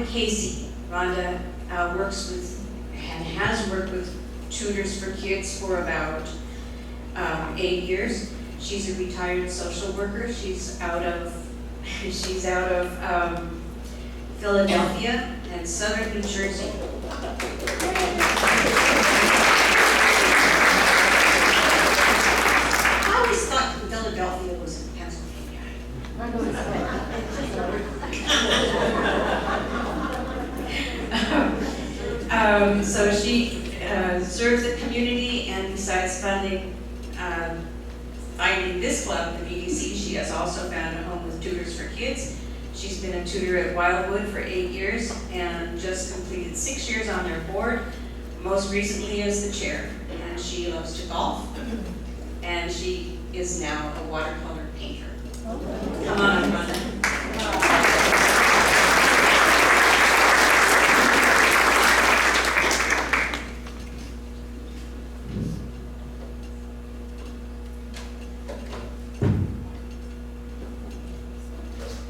Casey. Rhonda works with and has worked with Tutors for Kids for about 8 years. She's a retired social worker. She's out of Philadelphia and Southern New Jersey. I always thought Philadelphia was in Pennsylvania. So she serves the community, and besides finding this club, the BDC, she has also found a home with Tutors for Kids. She's been a tutor at Wildwood for 8 years and just completed 6 years on their board, most recently as the chair. And she loves to golf, and she is now a watercolor painter. Come on, Rhonda.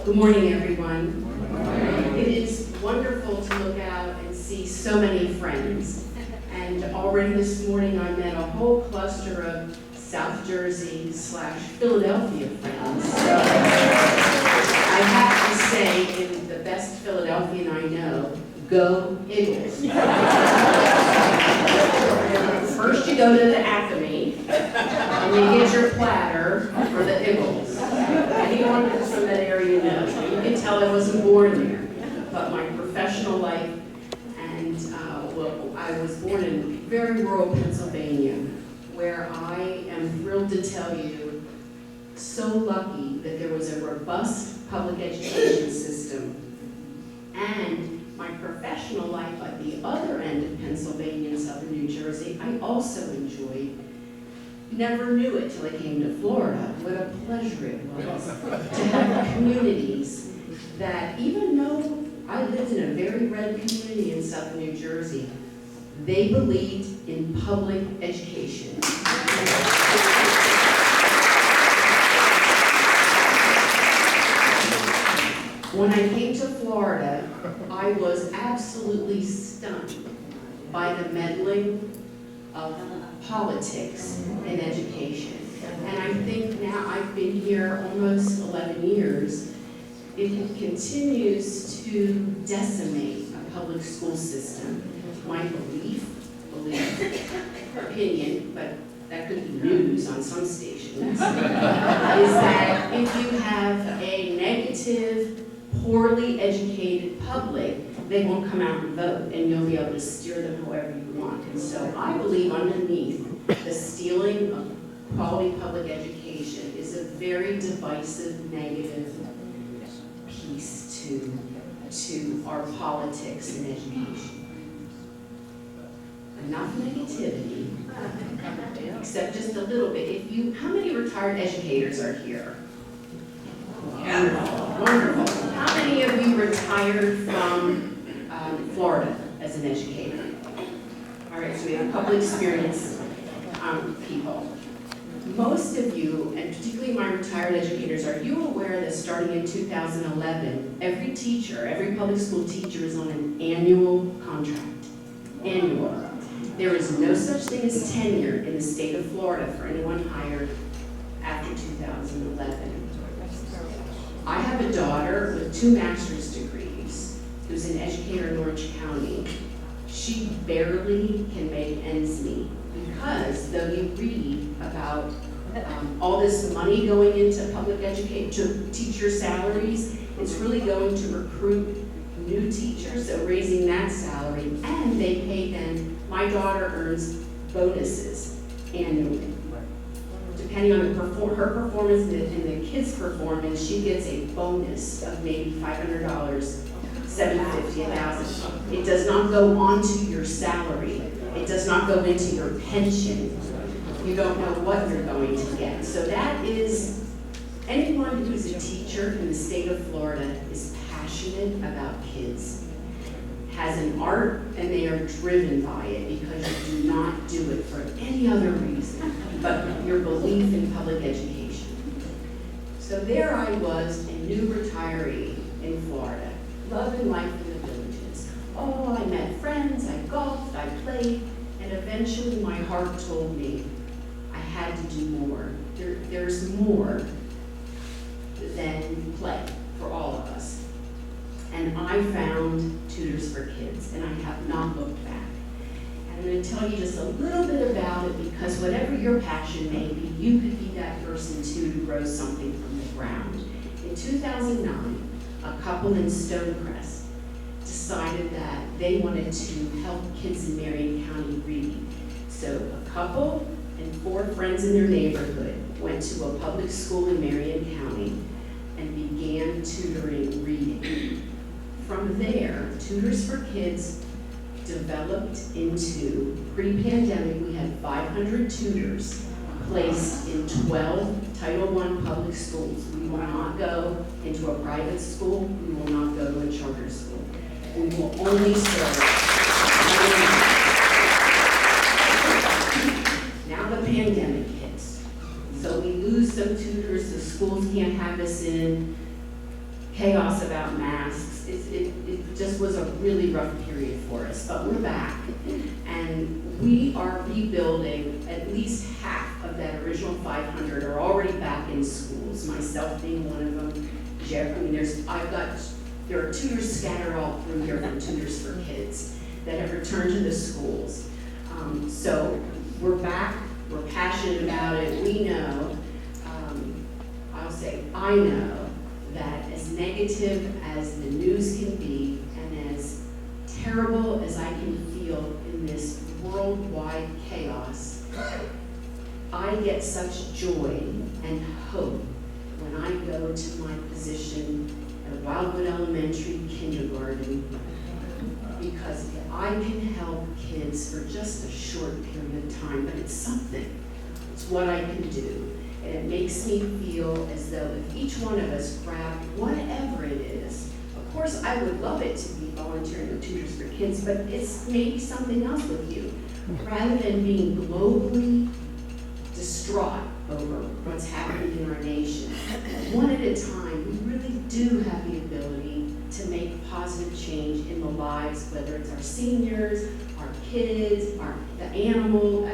Good morning, everyone. Good morning. It is wonderful to look out and see so many friends. And already this morning I met a whole cluster of South Jersey / Philadelphia friends. So I have to say, in the best Philadelphian I know, go Eagles. First you go to the Acme, and you get your platter for the Eagles. Anyone that's from that area knows. You can tell I wasn't born there, but my professional life, and I was born in very rural Pennsylvania, where I am thrilled to tell you, so lucky that there was a robust public education system. And my professional life at the other end of Pennsylvania and Southern New Jersey, I also enjoyed. Never knew it till I came to Florida, what a pleasure it was to have communities that, even though I lived in a very red community in Southern New Jersey, they believed in public education. When I came to Florida, I was absolutely stunned by the meddling of politics and education. And I think now I've been here almost 11 years, it continues to decimate a public school system. My opinion, but that could be news on some stations, is that if you have a negative, poorly educated public, they won't come out and vote, and you'll be able to steer them however you want. And so I believe underneath the stealing of quality public education is a very divisive, negative piece to our politics and education. Enough negativity, except just a little bit. How many retired educators are here? Yeah. Wonderful. How many of you retired from Florida as an educator? All right, so we have a couple experienced people. Most of you, and particularly my retired educators, are you aware that starting in 2011, every public school teacher is on an annual contract? Annual. There is no such thing as tenure in the state of Florida for anyone hired after 2011. I have a daughter with 2 master's degrees who's an educator in Orange County. She barely can make ends meet because though you read about all this money going into public education, to teacher salaries, it's really going to recruit new teachers, so raising that salary, and they pay them. My daughter earns bonuses annually. Depending on her performance and the kids' performance, she gets a bonus of maybe $500, $750, $1,000. It does not go onto your salary. It does not go into your pension. You don't know what you're going to get. So that is, anyone who's a teacher in the state of Florida is passionate about kids, has an art, and they are driven by it because you do not do it for any other reason but your belief in public education. So there I was, a new retiree in Florida, love and life in the village. met friends, I golfed, I played, and eventually my heart told me I had to do more. There's more than play for all of us. And I found Tutors for Kids, and I have not looked back. And I'm going to tell you just a little bit about it, because whatever your passion may be, you could be that person too to grow something from the ground. In 2009, a couple in Stonecrest decided that they wanted to help kids in Marion County read. So a couple and 4 friends in their neighborhood went to a public school in Marion County and began tutoring reading. From there, Tutors for Kids developed into, pre-pandemic, we had 500 tutors placed in 12 Title I public schools. We will not go into a private school. We will not go to a charter school. We will only serve. Now the pandemic hits. So we lose some tutors, the schools can't have us in, chaos about masks. It just was a really rough period for us, but we're back. And we are rebuilding. At least half of that original 500 are already back in schools, myself being one of them. There are tutors scattered all through here from Tutors for Kids that have returned to the schools. So we're back, we're passionate about it. We know, I know that as negative as the news can be and as terrible as I can feel in this worldwide chaos, I get such joy and hope when I go to my position at Wildwood Elementary kindergarten, because I can help kids for just a short period of time, but it's something. It's what I can do. And it makes me feel as though if each one of us grabbed whatever it is, of course I would love it to be volunteering with Tutors for Kids, but it's maybe something else with you. Rather than being globally distraught over what's happening in our nation, one at a time, we really do have the ability to make positive change in the lives, whether it's our seniors, our kids, the animal,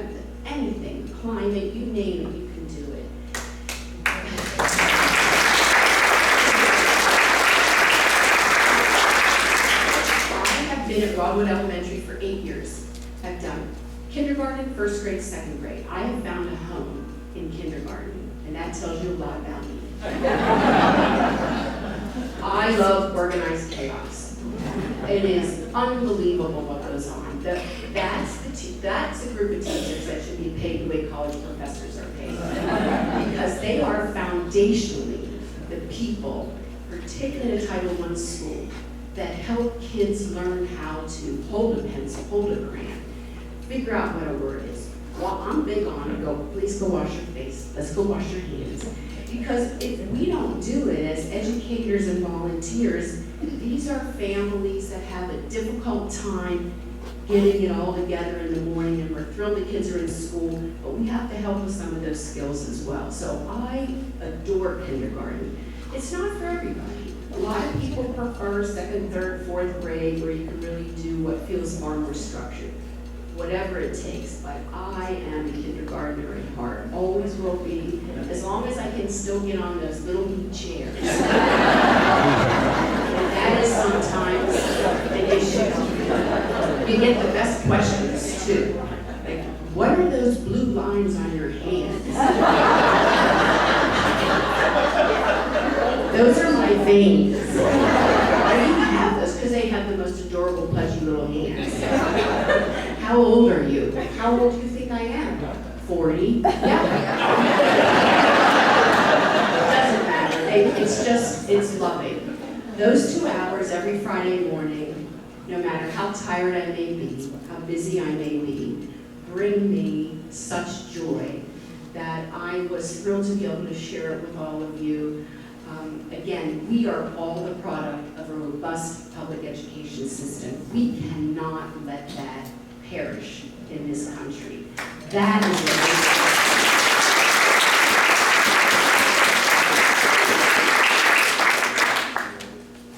anything, climate, you name it, you can do it. I have been at Wildwood Elementary for 8 years. I've done kindergarten, first grade, second grade. I have found a home in kindergarten, and that tells you a lot about me. I love organized chaos. It is unbelievable what goes on. That's a group of teachers that should be paid the way college professors are paid. Because they are foundationally the people, particularly in a Title I school, that help kids learn how to hold a pencil, hold a crayon, figure out what a word is. Well, I'm big on please go wash your face. Let's go wash your hands. Because if we don't do it as educators and volunteers, these are families that have a difficult time getting it all together in the morning, and we're thrilled the kids are in school, but we have to help with some of those skills as well. So I adore kindergarten. It's not for everybody. A lot of people prefer second, third, fourth grade, where you can really do what feels far more structured. Whatever it takes, but I am a kindergartner at heart, always will be, as long as I can still get on those little wee chairs. That is sometimes an issue. You get the best questions too. Like, what are those blue lines on your hands? Those are my veins. I even have those because they have the most adorable, pudgy little hands. How old are you? How old do you think I am? 40? Yeah. It doesn't matter. It's loving. Those 2 hours every Friday morning, no matter how tired I may be, how busy I may be, bring me such joy that I was thrilled to be able to share it with all of you. Again, we are all the product of a robust public education system. We cannot let that perish in this country. That is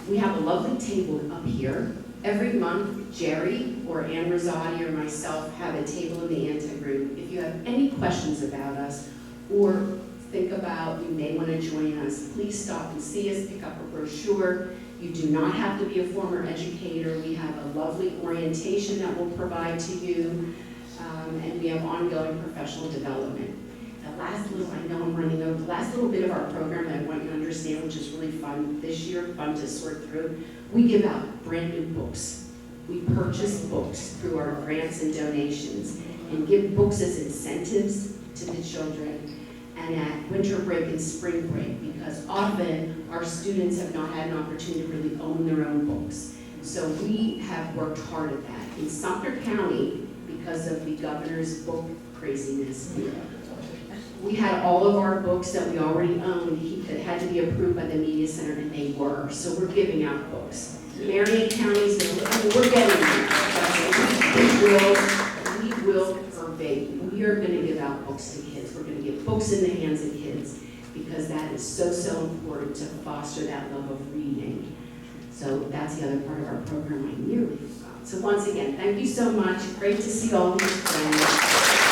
what we have a lovely table up here Every month, Jerry or Ann Rosati or myself have a table in the anteroom. If you have any questions about us or think about you may want to join us, please stop and see us, pick up a brochure. You do not have to be a former educator. We have a lovely orientation that we'll provide to you, and we have ongoing professional development. The last little, I know I'm running over, the last little bit of our program that I want you to understand, which is really fun this year, fun to sort through, we give out brand new books. We purchase books through our grants and donations and give books as incentives to the children and at winter break and spring break, because often our students have not had an opportunity to really own their own books. So we have worked hard at that. In Sumter County, because of the governor's book craziness, we had all of our books that we already owned that had to be approved by the media center, and they were. So we're giving out books. Marion County's, we're getting there. We will pervade. We are going to give out books to kids. We're going to get books in the hands of kids because that is so, so important to foster that love of reading. So that's the other part of our program I nearly forgot. So once again, thank you so much. Great to see all these friends.